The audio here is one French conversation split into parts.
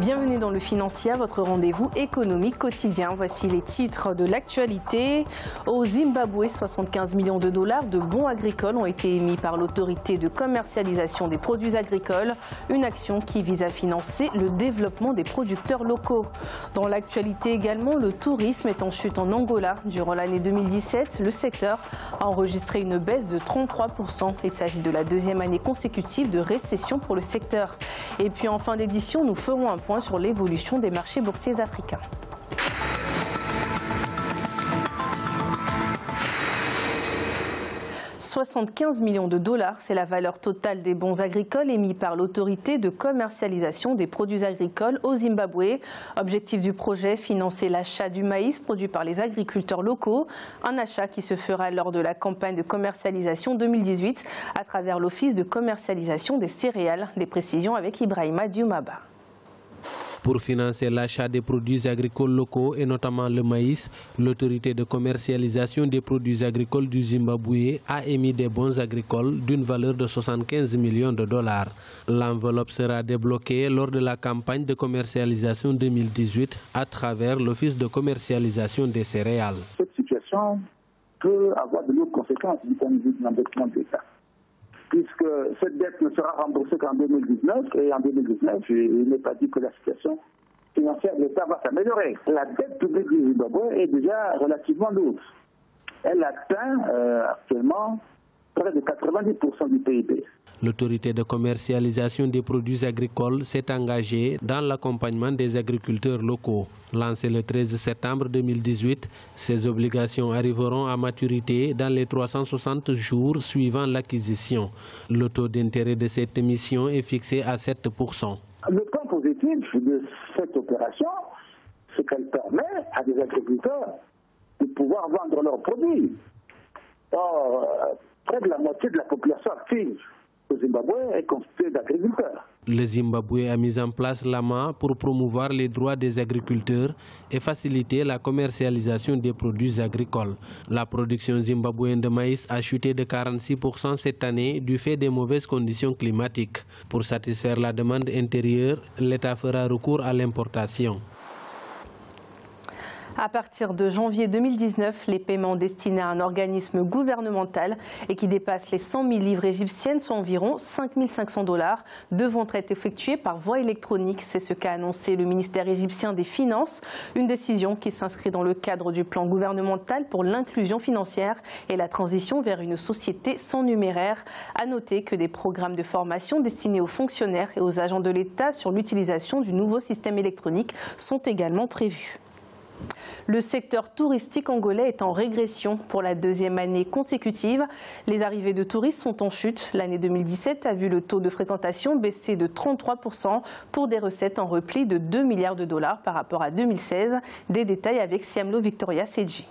Bienvenue dans le Financier, votre rendez-vous économique quotidien. Voici les titres de l'actualité. Au Zimbabwe, 75 millions de dollars de bons agricoles ont été émis par l'autorité de commercialisation des produits agricoles. Une action qui vise à financer le développement des producteurs locaux. Dans l'actualité également, le tourisme est en chute en Angola. Durant l'année 2017, le secteur a enregistré une baisse de 33%. Il s'agit de la deuxième année consécutive de récession pour le secteur. Et puis en fin d'édition, nous ferons un point sur l'évolution des marchés boursiers africains. « 75 millions de dollars, c'est la valeur totale des bons agricoles émis par l'autorité de commercialisation des produits agricoles au Zimbabwe. Objectif du projet, financer l'achat du maïs produit par les agriculteurs locaux. Un achat qui se fera lors de la campagne de commercialisation 2018 à travers l'Office de commercialisation des céréales. Des précisions avec Ibrahima Dioumaba. Pour financer l'achat des produits agricoles locaux et notamment le maïs, l'autorité de commercialisation des produits agricoles du Zimbabwe a émis des bons agricoles d'une valeur de 75 millions de dollars. L'enveloppe sera débloquée lors de la campagne de commercialisation 2018 à travers l'Office de commercialisation des céréales. Cette situation peut avoir de lourdes conséquences du point de vue de l'endettement de l'État, puisque cette dette ne sera remboursée qu'en 2019, et en 2019, il n'est pas dit que la situation financière de l'État va s'améliorer. La dette publique du Zimbabwe est déjà relativement lourde. Elle atteint actuellement près de 90% du PIB. L'autorité de commercialisation des produits agricoles s'est engagée dans l'accompagnement des agriculteurs locaux. Lancé le 13 septembre 2018, ces obligations arriveront à maturité dans les 360 jours suivant l'acquisition. Le taux d'intérêt de cette émission est fixé à 7%. Le point positif de cette opération, c'est qu'elle permet à des agriculteurs de pouvoir vendre leurs produits. Or, près de la moitié de la population active au Zimbabwe est constituée d'agriculteurs. Le Zimbabwe a mis en place l'AMA pour promouvoir les droits des agriculteurs et faciliter la commercialisation des produits agricoles. La production zimbabwéenne de maïs a chuté de 46% cette année du fait des mauvaises conditions climatiques. Pour satisfaire la demande intérieure, l'État fera recours à l'importation. À partir de janvier 2019, les paiements destinés à un organisme gouvernemental et qui dépassent les 100 000 livres égyptiennes, soit environ 5 500 $, devront être effectués par voie électronique. C'est ce qu'a annoncé le ministère égyptien des Finances. Une décision qui s'inscrit dans le cadre du plan gouvernemental pour l'inclusion financière et la transition vers une société sans numéraire. À noter que des programmes de formation destinés aux fonctionnaires et aux agents de l'État sur l'utilisation du nouveau système électronique sont également prévus. Le secteur touristique angolais est en régression pour la deuxième année consécutive. Les arrivées de touristes sont en chute. L'année 2017 a vu le taux de fréquentation baisser de 33% pour des recettes en repli de 2 milliards de dollars par rapport à 2016. Des détails avec Siamlo Victoria Seji.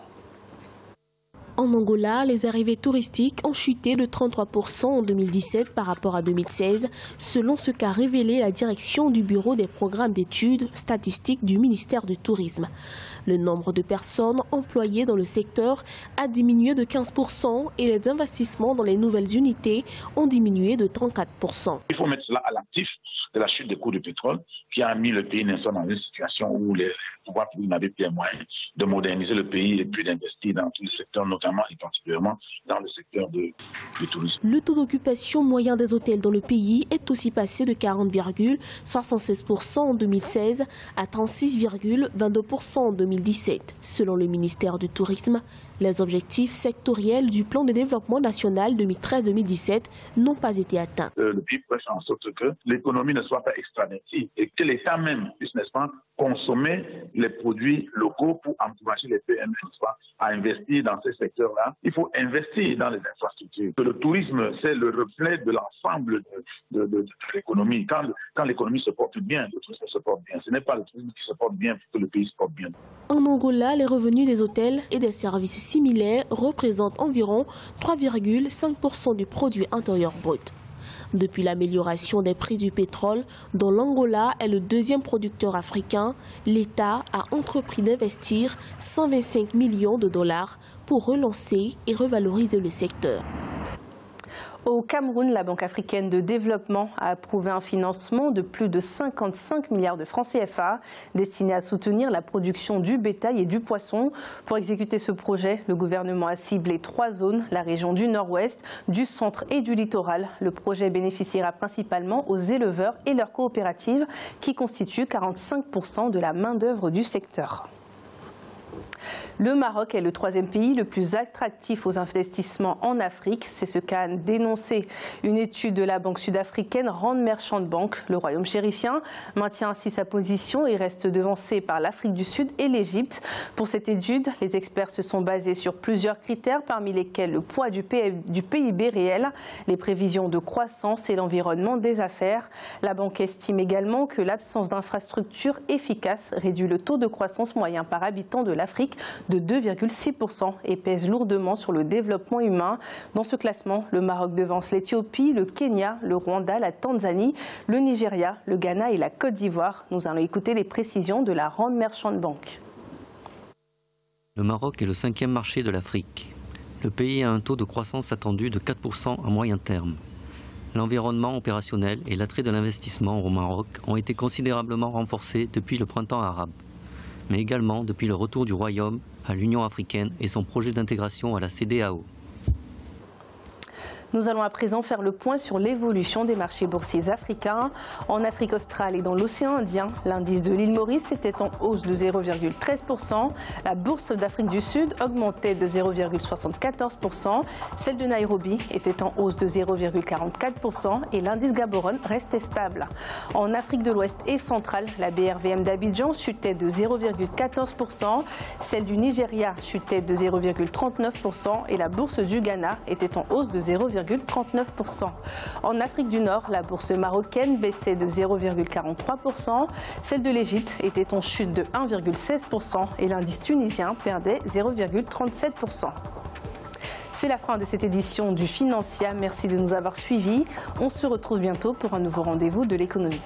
En Angola, les arrivées touristiques ont chuté de 33% en 2017 par rapport à 2016, selon ce qu'a révélé la direction du Bureau des programmes d'études statistiques du ministère du Tourisme. Le nombre de personnes employées dans le secteur a diminué de 15% et les investissements dans les nouvelles unités ont diminué de 34%. Il faut mettre cela à l'actif de la chute des cours du pétrole qui a mis le pays dans une situation où les pouvoirs publics n'avaient plus les moyens de moderniser le pays et puis d'investir dans tous les secteurs, notamment et particulièrement dans le secteur du tourisme. Le taux d'occupation moyen des hôtels dans le pays est aussi passé de 40,76% en 2016 à 36,22% en 2017. Selon le ministère du Tourisme, les objectifs sectoriels du plan de développement national 2013-2017 n'ont pas été atteints. Le pays pourrait faire en sorte que l'économie ne soit pas extravertie et que l'État même puisse, n'est-ce pas, consommer les produits locaux pour encourager les PME, n'est-ce pas, à investir dans ces secteurs-là. Il faut investir dans les infrastructures. Le tourisme, c'est le reflet de l'ensemble de l'économie. Quand l'économie se porte bien, le tourisme se porte bien. Ce n'est pas le tourisme qui se porte bien que le pays se porte bien. En Angola, les revenus des hôtels et des services similaires représentent environ 3,5% du produit intérieur brut. Depuis l'amélioration des prix du pétrole, dont l'Angola est le deuxième producteur africain, l'État a entrepris d'investir 125 millions de dollars pour relancer et revaloriser le secteur. Au Cameroun, la Banque africaine de développement a approuvé un financement de plus de 55 milliards de francs CFA destiné à soutenir la production du bétail et du poisson. Pour exécuter ce projet, le gouvernement a ciblé 3 zones, la région du nord-ouest, du centre et du littoral. Le projet bénéficiera principalement aux éleveurs et leurs coopératives qui constituent 45% de la main-d'œuvre du secteur. Le Maroc est le 3e pays le plus attractif aux investissements en Afrique. C'est ce qu'a dénoncé une étude de la banque sud-africaine Rand Merchant Bank. Le royaume chérifien maintient ainsi sa position et reste devancé par l'Afrique du Sud et l'Égypte. Pour cette étude, les experts se sont basés sur plusieurs critères, parmi lesquels le poids du PIB réel, les prévisions de croissance et l'environnement des affaires. La banque estime également que l'absence d'infrastructures efficaces réduit le taux de croissance moyen par habitant de l'Afrique de 2,6% et pèse lourdement sur le développement humain. Dans ce classement, le Maroc devance l'Éthiopie, le Kenya, le Rwanda, la Tanzanie, le Nigeria, le Ghana et la Côte d'Ivoire. Nous allons écouter les précisions de la Rand Merchant Bank. Le Maroc est le 5e marché de l'Afrique. Le pays a un taux de croissance attendu de 4% à moyen terme. L'environnement opérationnel et l'attrait de l'investissement au Maroc ont été considérablement renforcés depuis le printemps arabe, mais également depuis le retour du Royaume à l'Union africaine et son projet d'intégration à la CEDEAO. Nous allons à présent faire le point sur l'évolution des marchés boursiers africains. En Afrique australe et dans l'océan Indien, l'indice de l'île Maurice était en hausse de 0,13%. La bourse d'Afrique du Sud augmentait de 0,74%. Celle de Nairobi était en hausse de 0,44% et l'indice Gaborone restait stable. En Afrique de l'Ouest et centrale, la BRVM d'Abidjan chutait de 0,14%. Celle du Nigeria chutait de 0,39% et la bourse du Ghana était en hausse de 0,39%. En Afrique du Nord, la bourse marocaine baissait de 0,43%. Celle de l'Égypte était en chute de 1,16% et l'indice tunisien perdait 0,37%. C'est la fin de cette édition du Financial. Merci de nous avoir suivis. On se retrouve bientôt pour un nouveau rendez-vous de l'économie.